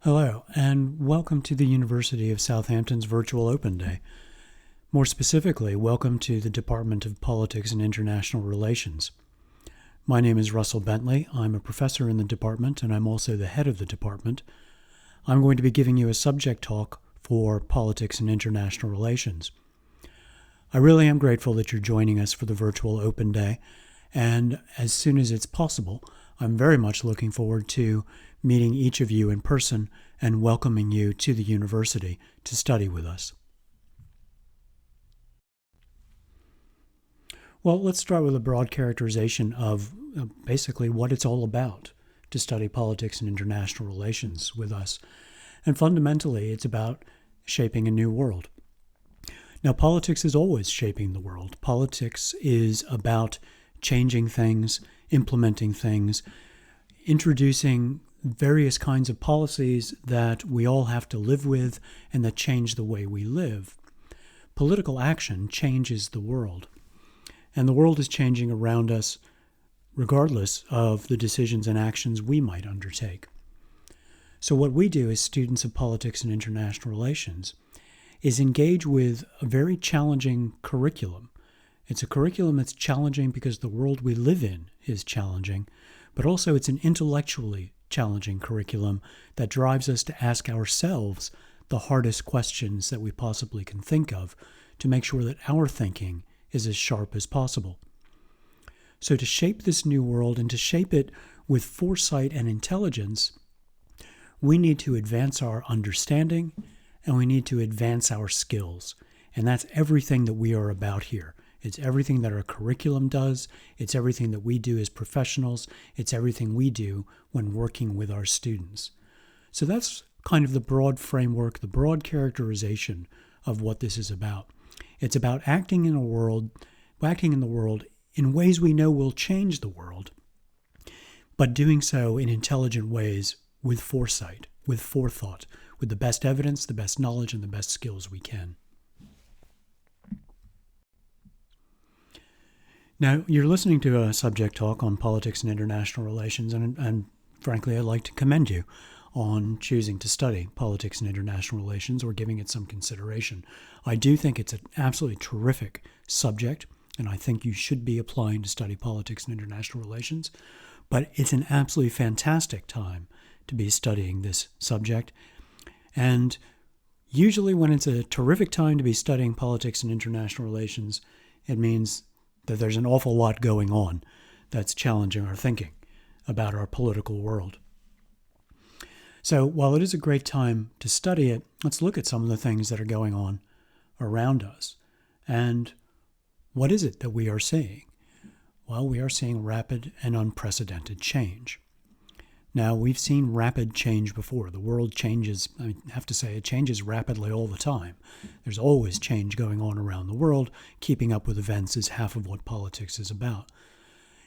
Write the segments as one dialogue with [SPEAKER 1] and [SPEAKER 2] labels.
[SPEAKER 1] Hello, and welcome to the University of Southampton's Virtual Open Day. More specifically, welcome to the Department of Politics and International Relations. My name is Russell Bentley. I'm a professor in the department, and I'm also the head of the department. I'm going to be giving you a subject talk for Politics and International Relations. I really am grateful that you're joining us for the Virtual Open Day, and as soon as it's possible, I'm very much looking forward to meeting each of you in person and welcoming you to the university to study with us. Well, let's start with a broad characterization of basically what it's all about to study politics and international relations with us. And fundamentally, it's about shaping a new world. Now, politics is always shaping the world. Politics is about changing things, implementing things, introducing various kinds of policies that we all have to live with and that change the way we live. Political action changes the world, and the world is changing around us regardless of the decisions and actions we might undertake. So what we do as students of politics and international relations is engage with a very challenging curriculum. It's a curriculum that's challenging because the world we live in is challenging, but also it's an intellectually challenging curriculum that drives us to ask ourselves the hardest questions that we possibly can think of to make sure that our thinking is as sharp as possible. So to shape this new world and to shape it with foresight and intelligence, we need to advance our understanding and we need to advance our skills. And that's everything that we are about here. It's everything that our curriculum does. It's everything that we do as professionals. It's everything we do when working with our students. So that's kind of the broad framework, the broad characterization of what this is about. It's about acting in the world in ways we know will change the world, but doing so in intelligent ways with foresight, with forethought, with the best evidence, the best knowledge, and the best skills we can. Now, you're listening to a subject talk on politics and international relations, and frankly, I'd like to commend you on choosing to study politics and international relations or giving it some consideration. I do think it's an absolutely terrific subject, and I think you should be applying to study politics and international relations, but it's an absolutely fantastic time to be studying this subject. And usually when it's a terrific time to be studying politics and international relations, it means that there's an awful lot going on that's challenging our thinking about our political world. So while it is a great time to study it, let's look at some of the things that are going on around us. And what is it that we are seeing? Well, we are seeing rapid and unprecedented change. Now, we've seen rapid change before. The world changes, I have to say, it changes rapidly all the time. There's always change going on around the world. Keeping up with events is half of what politics is about.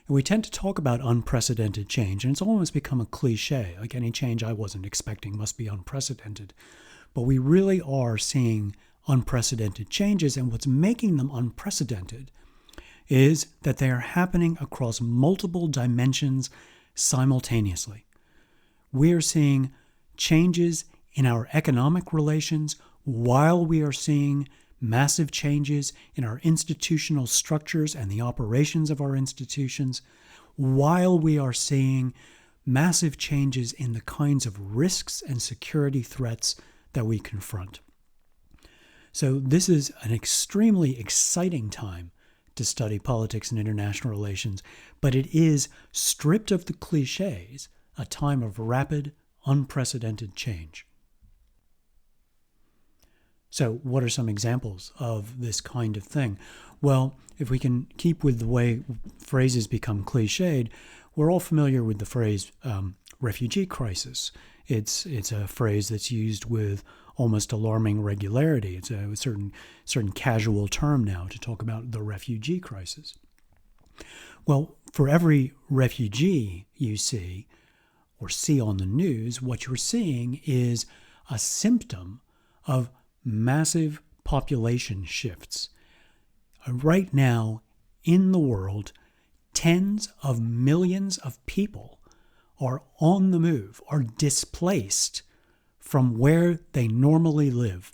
[SPEAKER 1] And we tend to talk about unprecedented change, and it's almost become a cliche, like any change I wasn't expecting must be unprecedented. But we really are seeing unprecedented changes, and what's making them unprecedented is that they are happening across multiple dimensions simultaneously. We are seeing changes in our economic relations while we are seeing massive changes in our institutional structures and the operations of our institutions, while we are seeing massive changes in the kinds of risks and security threats that we confront. So this is an extremely exciting time to study politics and international relations, but it is, stripped of the cliches, a time of rapid, unprecedented change. So what are some examples of this kind of thing? Well, if we can keep with the way phrases become cliched, we're all familiar with the phrase refugee crisis. It's a phrase that's used with almost alarming regularity. It's a certain casual term now to talk about the refugee crisis. Well, for every refugee you see or see on the news, what you're seeing is a symptom of massive population shifts. Right now, in the world, tens of millions of people are on the move, are displaced from where they normally live.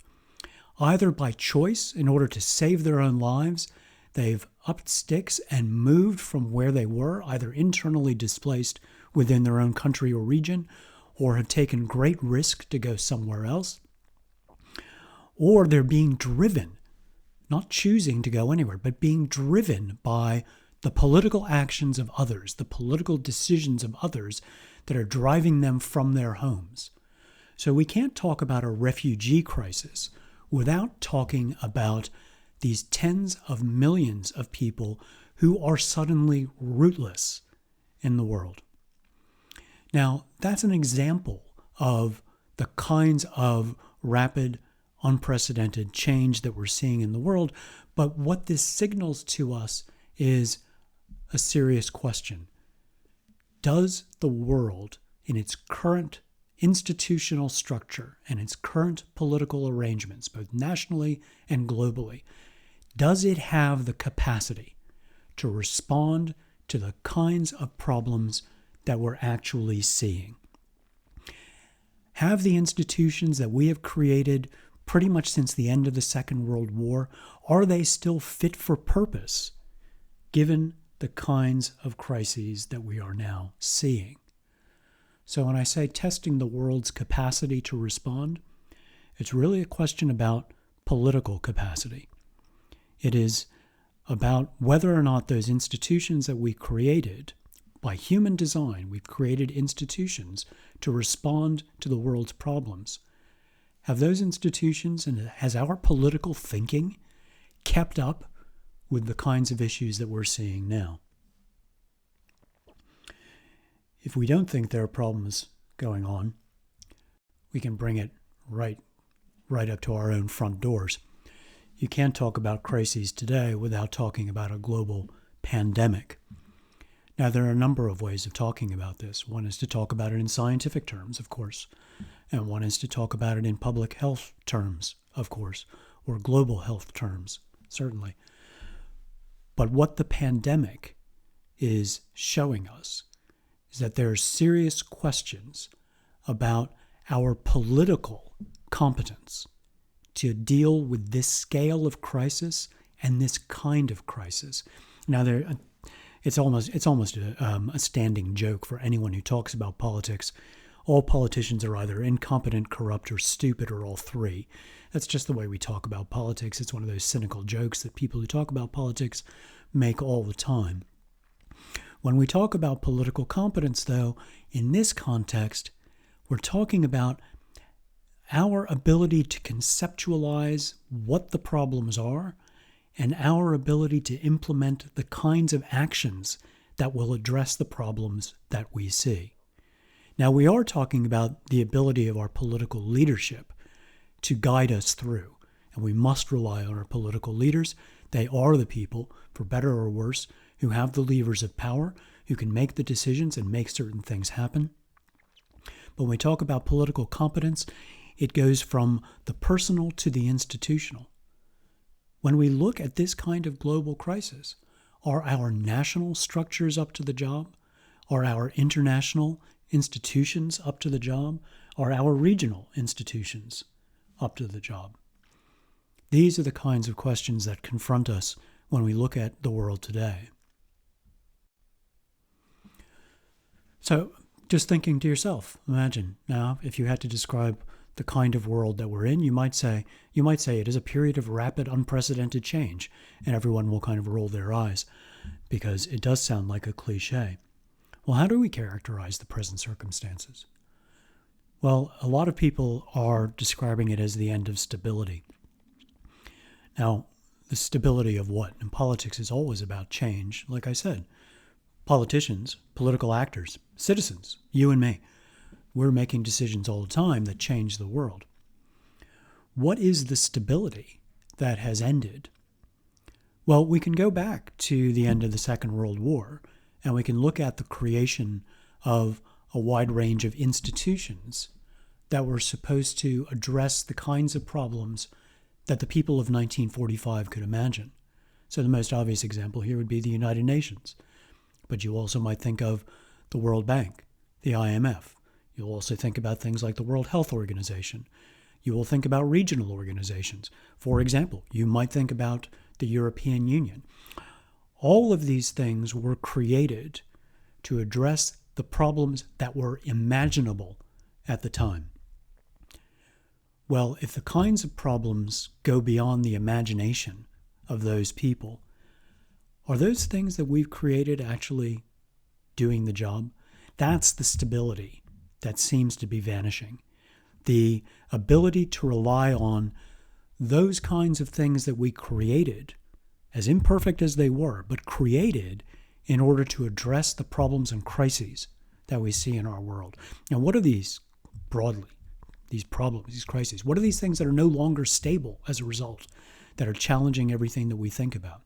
[SPEAKER 1] Either by choice, in order to save their own lives, they've upped sticks and moved from where they were, either internally displaced within their own country or region, or have taken great risk to go somewhere else. Or they're being driven, not choosing to go anywhere, but being driven by the political actions of others, the political decisions of others that are driving them from their homes. So we can't talk about a refugee crisis without talking about these tens of millions of people who are suddenly rootless in the world. Now, that's an example of the kinds of rapid, unprecedented change that we're seeing in the world. But what this signals to us is a serious question. Does the world, in its current institutional structure and its current political arrangements, both nationally and globally, does it have the capacity to respond to the kinds of problems that we're actually seeing? Have the institutions that we have created pretty much since the end of the Second World War, are they still fit for purpose, given the kinds of crises that we are now seeing? So when I say testing the world's capacity to respond, it's really a question about political capacity. It is about whether or not those institutions that we created, by human design, we've created institutions to respond to the world's problems. Have those institutions and has our political thinking kept up with the kinds of issues that we're seeing now? If we don't think there are problems going on, we can bring it right up to our own front doors. You can't talk about crises today without talking about a global pandemic. Now, there are a number of ways of talking about this. One is to talk about it in scientific terms, of course, and one is to talk about it in public health terms, of course, or global health terms, certainly. But what the pandemic is showing us is that there are serious questions about our political competence to deal with this scale of crisis and this kind of crisis. Now, it's almost a standing joke for anyone who talks about politics. All politicians are either incompetent, corrupt, or stupid, or all three. That's just the way we talk about politics. It's one of those cynical jokes that people who talk about politics make all the time. When we talk about political competence, though, in this context, we're talking about our ability to conceptualize what the problems are and our ability to implement the kinds of actions that will address the problems that we see. Now, we are talking about the ability of our political leadership to guide us through, and we must rely on our political leaders. They are the people, for better or worse, who have the levers of power, who can make the decisions and make certain things happen. But when we talk about political competence, it goes from the personal to the institutional. When we look at this kind of global crisis, are our national structures up to the job? Are our international institutions up to the job? Are our regional institutions up to the job? These are the kinds of questions that confront us when we look at the world today. So just thinking to yourself, imagine now if you had to describe the kind of world that we're in, you might say it is a period of rapid, unprecedented change, and everyone will kind of roll their eyes because it does sound like a cliche. Well, how do we characterize the present circumstances? Well, a lot of people are describing it as the end of stability. Now, the stability of what? And politics is always about change. Like I said, politicians, political actors, citizens, you and me, we're making decisions all the time that change the world. What is the stability that has ended? Well, we can go back to the end of the Second World War, and we can look at the creation of a wide range of institutions that were supposed to address the kinds of problems that the people of 1945 could imagine. So the most obvious example here would be the United Nations. But you also might think of the World Bank, the IMF. You'll also think about things like the World Health Organization. You will think about regional organizations. For example, you might think about the European Union. All of these things were created to address the problems that were imaginable at the time. Well, if the kinds of problems go beyond the imagination of those people, are those things that we've created actually doing the job? That's the stability that seems to be vanishing. The ability to rely on those kinds of things that we created, as imperfect as they were, but created in order to address the problems and crises that we see in our world. Now, what are these broadly? These problems, these crises? What are these things that are no longer stable as a result, that are challenging everything that we think about?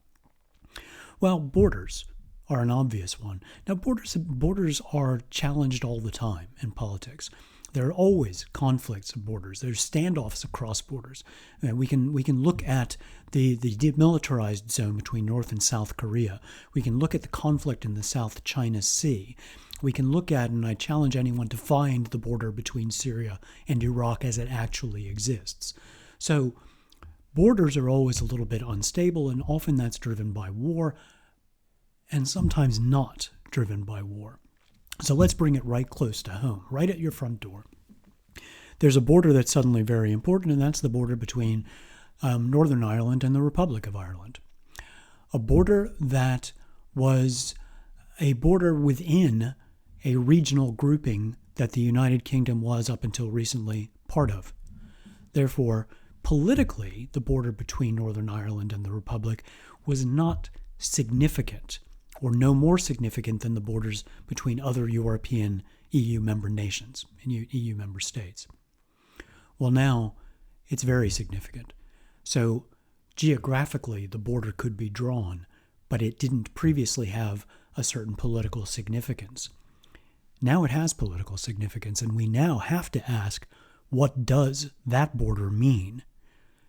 [SPEAKER 1] Well, borders are an obvious one. Now, borders are challenged all the time in politics. There are always conflicts of borders. There's standoffs across borders. We can look at the demilitarized zone between North and South Korea. We can look at the conflict in the South China Sea. We can look at, and I challenge anyone to find the border between Syria and Iraq as it actually exists. So borders are always a little bit unstable, and often that's driven by war, and sometimes not driven by war. So let's bring it right close to home, right at your front door. There's a border that's suddenly very important, and that's the border between Northern Ireland and the Republic of Ireland. A border that was a border within a regional grouping that the United Kingdom was up until recently part of. Therefore, politically, the border between Northern Ireland and the Republic was not significant, or no more significant than the borders between other European EU member nations and EU member states. Well, now it's very significant. So geographically, the border could be drawn, but it didn't previously have a certain political significance. Now it has political significance, and we now have to ask, what does that border mean?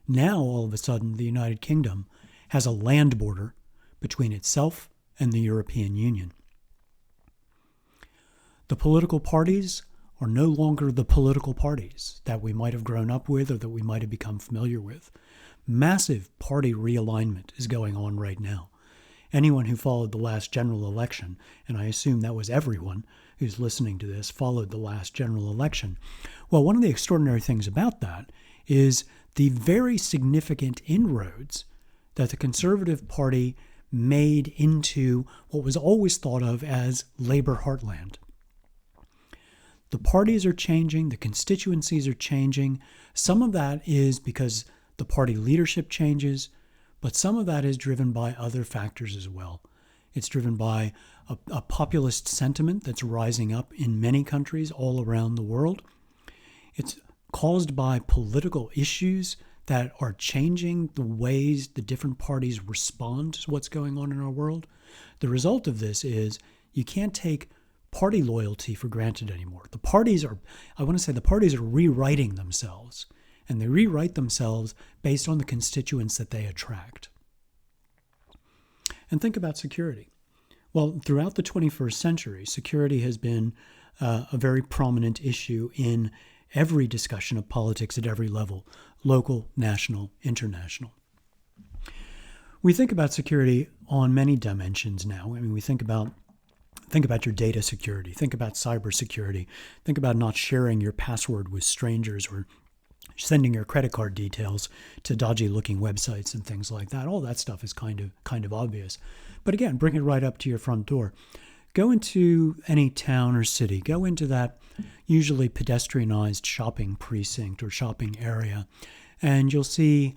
[SPEAKER 1] Now, all of a sudden, the United Kingdom has a land border between itself and the European Union. The political parties are no longer the political parties that we might have grown up with or that we might have become familiar with. Massive party realignment is going on right now. Anyone who followed the last general election, and I assume that was everyone who's listening to this, followed the last general election. Well, one of the extraordinary things about that is the very significant inroads that the Conservative Party made into what was always thought of as Labour heartland. The parties are changing, the constituencies are changing. Some of that is because the party leadership changes, but some of that is driven by other factors as well. It's driven by a populist sentiment that's rising up in many countries all around the world. It's caused by political issues that are changing the ways the different parties respond to what's going on in our world. The result of this is you can't take party loyalty for granted anymore. The parties are rewriting themselves, and they rewrite themselves based on the constituents that they attract. And think about security. Well, throughout the 21st century, security has been a very prominent issue in every discussion of politics at every level, local, national, international. We think about security on many dimensions now. I mean, we think about your data security, think about cybersecurity, think about not sharing your password with strangers or sending your credit card details to dodgy-looking websites and things like that. All that stuff is kind of obvious. But again, bring it right up to your front door. Go into any town or city. Go into that usually pedestrianized shopping precinct or shopping area, and you'll see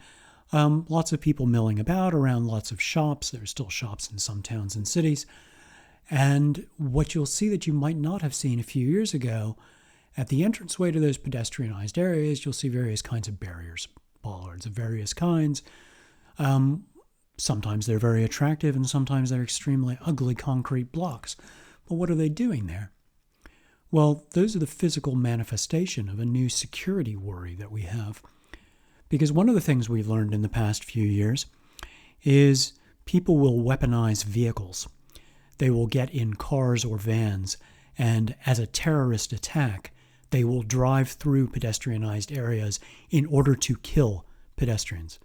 [SPEAKER 1] lots of people milling about around lots of shops. There are still shops in some towns and cities. And what you'll see that you might not have seen a few years ago, at the entranceway to those pedestrianized areas, you'll see various kinds of barriers, bollards of various kinds. Sometimes they're very attractive, and sometimes they're extremely ugly concrete blocks. But what are they doing there? Well, those are the physical manifestation of a new security worry that we have. Because one of the things we've learned in the past few years is people will weaponize vehicles. They will get in cars or vans, and as a terrorist attack, They will drive through pedestrianized areas in order to kill pedestrians.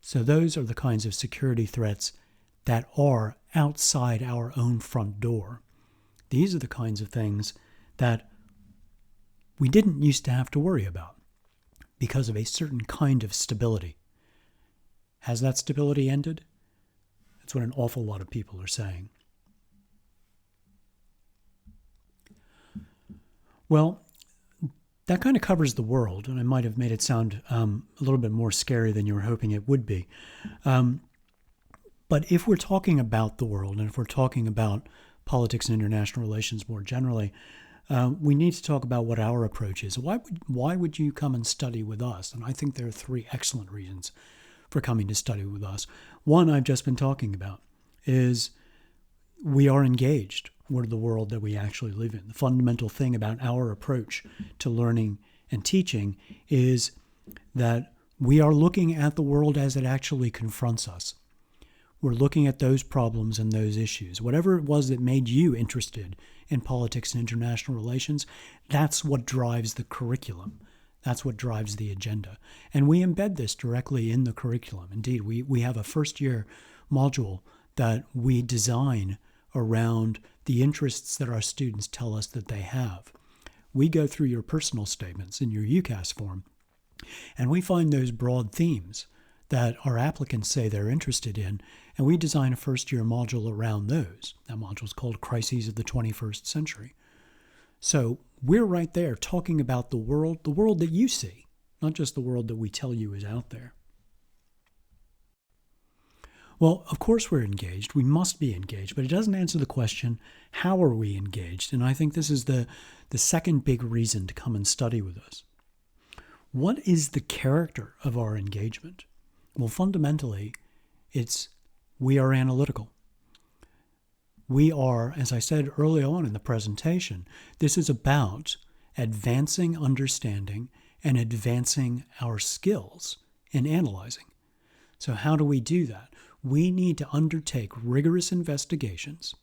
[SPEAKER 1] So those are the kinds of security threats that are outside our own front door. These are the kinds of things that we didn't used to have to worry about because of a certain kind of stability. Has that stability ended? That's what an awful lot of people are saying. Well, that kind of covers the world, and I might have made it sound a little bit more scary than you were hoping it would be. But if we're talking about the world, and if we're talking about politics and international relations more generally, we need to talk about what our approach is. Why would you come and study with us? And I think there are three excellent reasons for coming to study with us. One I've just been talking about is we are engaged with the world that we actually live in. The fundamental thing about our approach to learning and teaching is that we are looking at the world as it actually confronts us. We're looking at those problems and those issues. Whatever it was that made you interested in politics and international relations, that's what drives the curriculum. That's what drives the agenda. And we embed this directly in the curriculum. Indeed, we have a first-year module that we design around the interests that our students tell us that they have. We go through your personal statements in your UCAS form, and we find those broad themes that our applicants say they're interested in, and we design a first-year module around those. That module is called Crises of the 21st Century. So we're right there talking about the world that you see, not just the world that we tell you is out there. Well, of course we're engaged. We must be engaged, but it doesn't answer the question, how are we engaged? And I think this is the second big reason to come and study with us. What is the character of our engagement? Well, fundamentally, we are analytical. We are, as I said early on in the presentation, this is about advancing understanding and advancing our skills in analyzing. So how do we do that? We need to undertake rigorous investigations,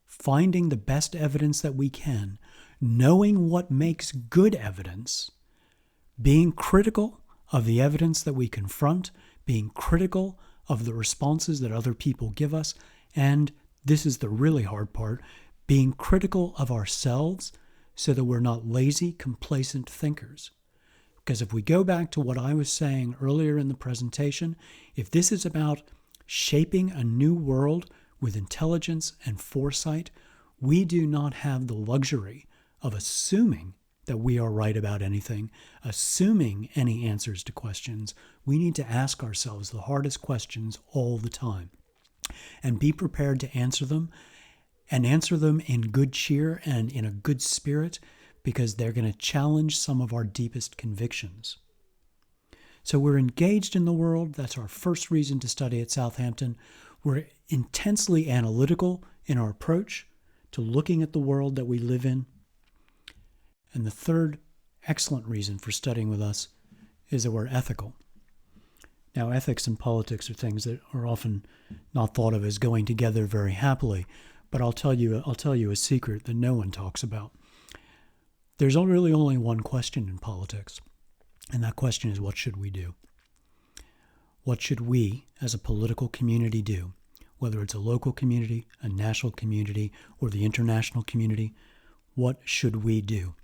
[SPEAKER 1] finding the best evidence that we can, knowing what makes good evidence, being critical of the evidence that we confront, being critical of the responses that other people give us, and this is the really hard part, being critical of ourselves so that we're not lazy, complacent thinkers. Because if we go back to what I was saying earlier in the presentation, if this is about shaping a new world with intelligence and foresight, we do not have the luxury of assuming that we are right about anything, assuming any answers to questions. We need to ask ourselves the hardest questions all the time and be prepared to answer them, and answer them in good cheer and in a good spirit, because they're going to challenge some of our deepest convictions. So we're engaged in the world. That's our first reason to study at Southampton. We're intensely analytical in our approach to looking at the world that we live in. And the third excellent reason for studying with us is that we're ethical. Now, ethics and politics are things that are often not thought of as going together very happily, but I'll tell you a secret that no one talks about. There's really only one question in politics, and that question is, what should we do? What should we, as a political community, do? Whether it's a local community, a national community, or the international community, what should we do?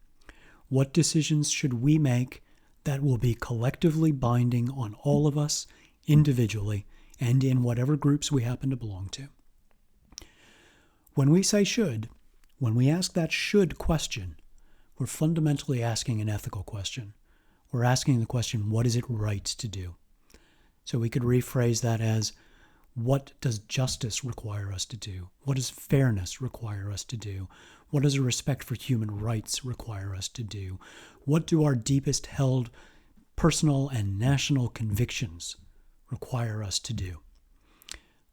[SPEAKER 1] What decisions should we make that will be collectively binding on all of us individually and in whatever groups we happen to belong to? When we say should, when we ask that should question, we're fundamentally asking an ethical question. We're asking the question, what is it right to do? So we could rephrase that as, what does justice require us to do? What does fairness require us to do? What does a respect for human rights require us to do? What do our deepest held personal and national convictions require us to do?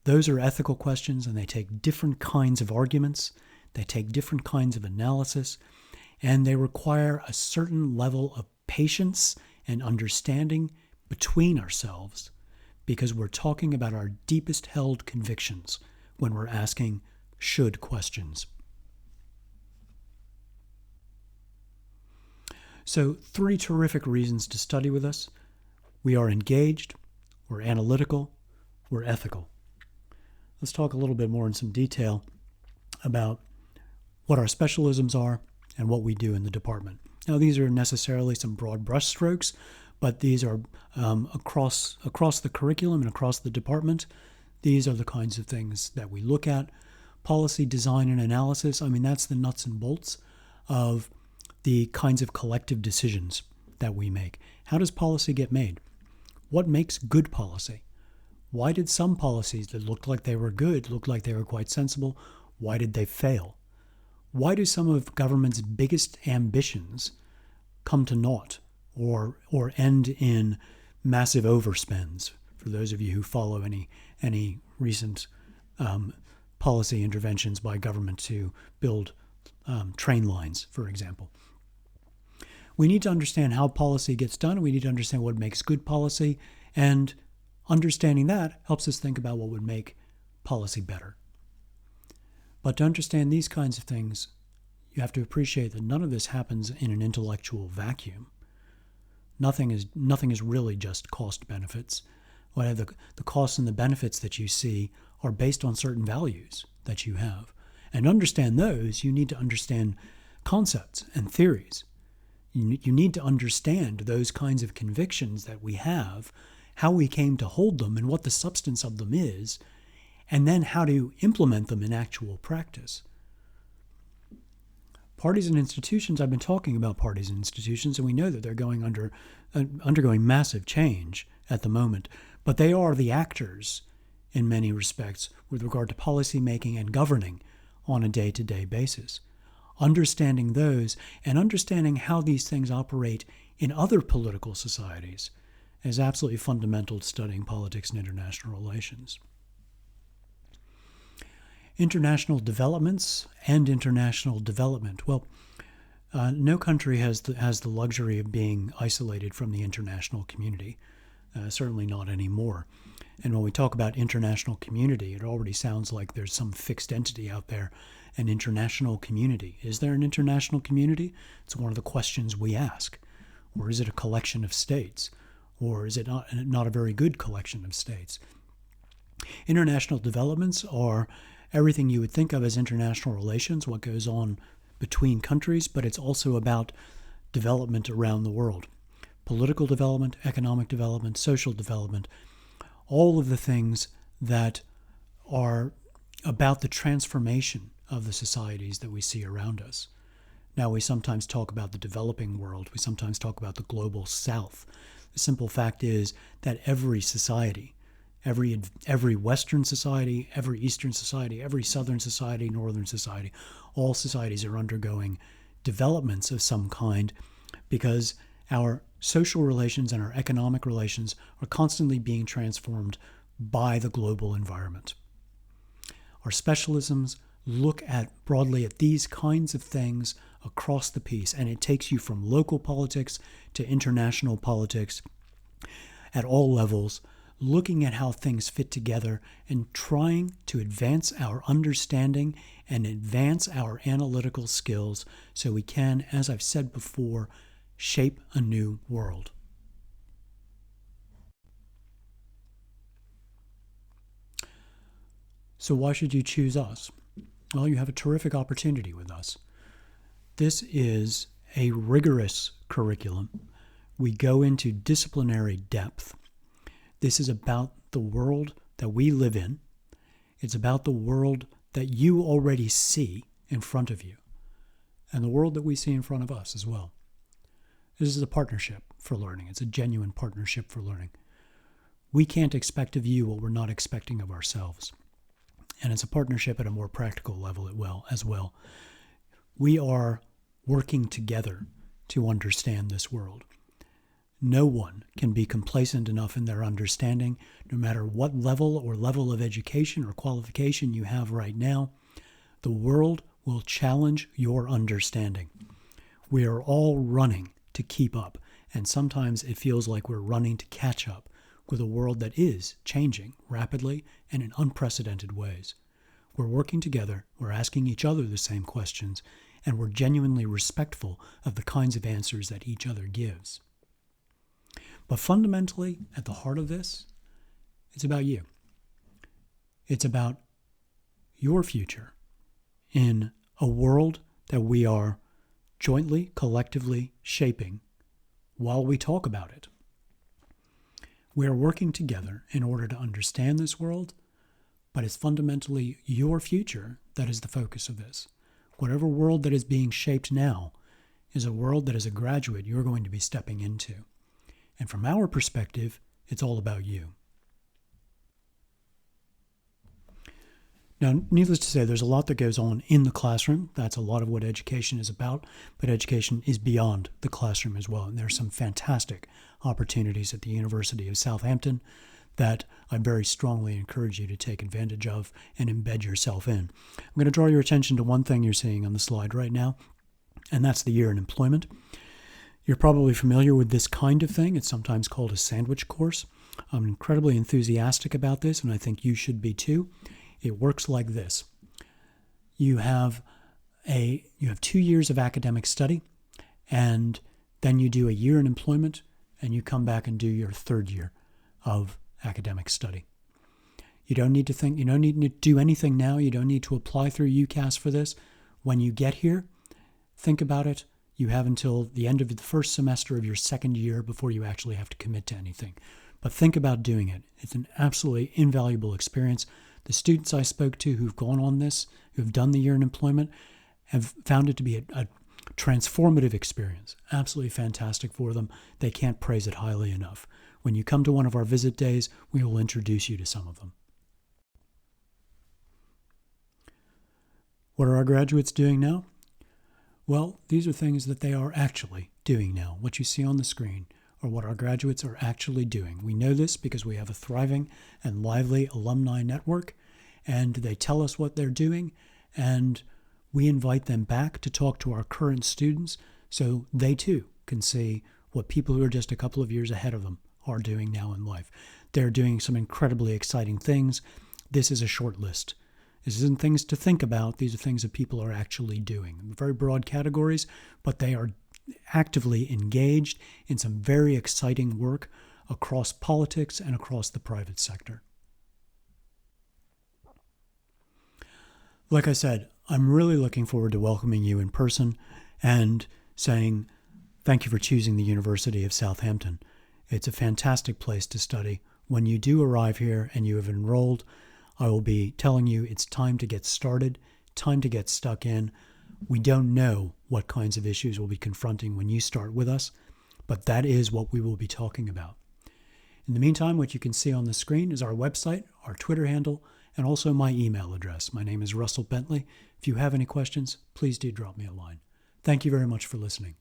[SPEAKER 1] Those are ethical questions, and they take different kinds of arguments. They take different kinds of analysis, and they require a certain level of patience and understanding between ourselves, because we're talking about our deepest held convictions when we're asking should questions. So 3 terrific reasons to study with us. We are engaged, we're analytical, we're ethical. Let's talk a little bit more in some detail about what our specialisms are and what we do in the department. Now, these are necessarily some broad brushstrokes, but these are across the curriculum and across the department. These are the kinds of things that we look at. Policy design and analysis, that's the nuts and bolts of the kinds of collective decisions that we make. How does policy get made? What makes good policy? Why did some policies that looked like they were good, looked like they were quite sensible, why did they fail? Why do some of government's biggest ambitions come to naught or end in massive overspends? For those of you who follow any recent policy interventions by government to build train lines, for example. We need to understand how policy gets done. We need to understand what makes good policy, and understanding that helps us think about what would make policy better. But to understand these kinds of things, you have to appreciate that none of this happens in an intellectual vacuum. Nothing is really just cost benefits. The costs and the benefits that you see are based on certain values that you have. And to understand those, you need to understand concepts and theories. You need to understand those kinds of convictions that we have, how we came to hold them and what the substance of them is, and then how to implement them in actual practice. Parties and institutions, I've been talking about parties and institutions, and we know that they're undergoing massive change at the moment, but they are the actors in many respects with regard to policy making and governing on a day-to-day basis. Understanding those and understanding how these things operate in other political societies is absolutely fundamental to studying politics and international relations. International developments and international development. Well, no country has the luxury of being isolated from the international community, certainly not anymore. And when we talk about international community, it already sounds like there's some fixed entity out there, an international community. Is there an international community? It's one of the questions we ask. Or is it a collection of states? Or is it not a very good collection of states? International developments are everything you would think of as international relations, what goes on between countries, but it's also about development around the world. Political development, economic development, social development, all of the things that are about the transformation of the societies that we see around us. Now, we sometimes talk about the developing world. We sometimes talk about the global south. The simple fact is that every society, every Western society, every Eastern society, every Southern society, Northern society, all societies are undergoing developments of some kind because our social relations and our economic relations are constantly being transformed by the global environment. Our specialisms look broadly at these kinds of things across the piece, and it takes you from local politics to international politics at all levels, looking at how things fit together and trying to advance our understanding and advance our analytical skills so we can, as I've said before, shape a new world. So why should you choose us? Well, you have a terrific opportunity with us. This is a rigorous curriculum. We go into disciplinary depth. This is about the world that we live in. It's about the world that you already see in front of you and the world that we see in front of us as well. This is a partnership for learning. It's a genuine partnership for learning. We can't expect of you what we're not expecting of ourselves. And it's a partnership at a more practical level as well. We are working together to understand this world. No one can be complacent enough in their understanding, no matter what level of education or qualification you have right now. The world will challenge your understanding. We are all running to keep up, and sometimes it feels like we're running to catch up with a world that is changing rapidly and in unprecedented ways. We're working together, we're asking each other the same questions, and we're genuinely respectful of the kinds of answers that each other gives. But fundamentally, at the heart of this, it's about you. It's about your future in a world that we are jointly, collectively shaping while we talk about it. We are working together in order to understand this world, but it's fundamentally your future that is the focus of this. Whatever world that is being shaped now is a world that as a graduate you're going to be stepping into. And from our perspective, it's all about you. Now, needless to say, there's a lot that goes on in the classroom. That's a lot of what education is about, but education is beyond the classroom as well. And there's some fantastic opportunities at the University of Southampton that I very strongly encourage you to take advantage of and embed yourself in. I'm going to draw your attention to one thing you're seeing on the slide right now, and that's the year in employment. You're probably familiar with this kind of thing. It's sometimes called a sandwich course. I'm incredibly enthusiastic about this, and I think you should be too. It works like this. You have 2 years of academic study, and then you do a year in employment, and you come back and do your third year of academic study. You don't need to think, you don't need to do anything now. You don't need to apply through UCAS for this. When you get here, think about it. You have until the end of the first semester of your second year before you actually have to commit to anything. But think about doing it. It's an absolutely invaluable experience. The students I spoke to who've gone on this, who've done the year in employment, have found it to be a transformative experience. Absolutely fantastic for them. They can't praise it highly enough. When you come to one of our visit days, we will introduce you to some of them. What are our graduates doing now? Well, these are things that they are actually doing now. What you see on the screen are what our graduates are actually doing. We know this because we have a thriving and lively alumni network, and they tell us what they're doing, and we invite them back to talk to our current students so they too can see what people who are just a couple of years ahead of them are doing now in life. They're doing some incredibly exciting things. This is a short list. This isn't things to think about. These are things that people are actually doing. Very broad categories, but they are actively engaged in some very exciting work across politics and across the private sector. Like I said, I'm really looking forward to welcoming you in person and saying thank you for choosing the University of Southampton. It's a fantastic place to study. When you do arrive here and you have enrolled, I will be telling you it's time to get started, time to get stuck in. We don't know what kinds of issues we'll be confronting when you start with us, but that is what we will be talking about. In the meantime, what you can see on the screen is our website, our Twitter handle, and also my email address. My name is Russell Bentley. If you have any questions, please do drop me a line. Thank you very much for listening.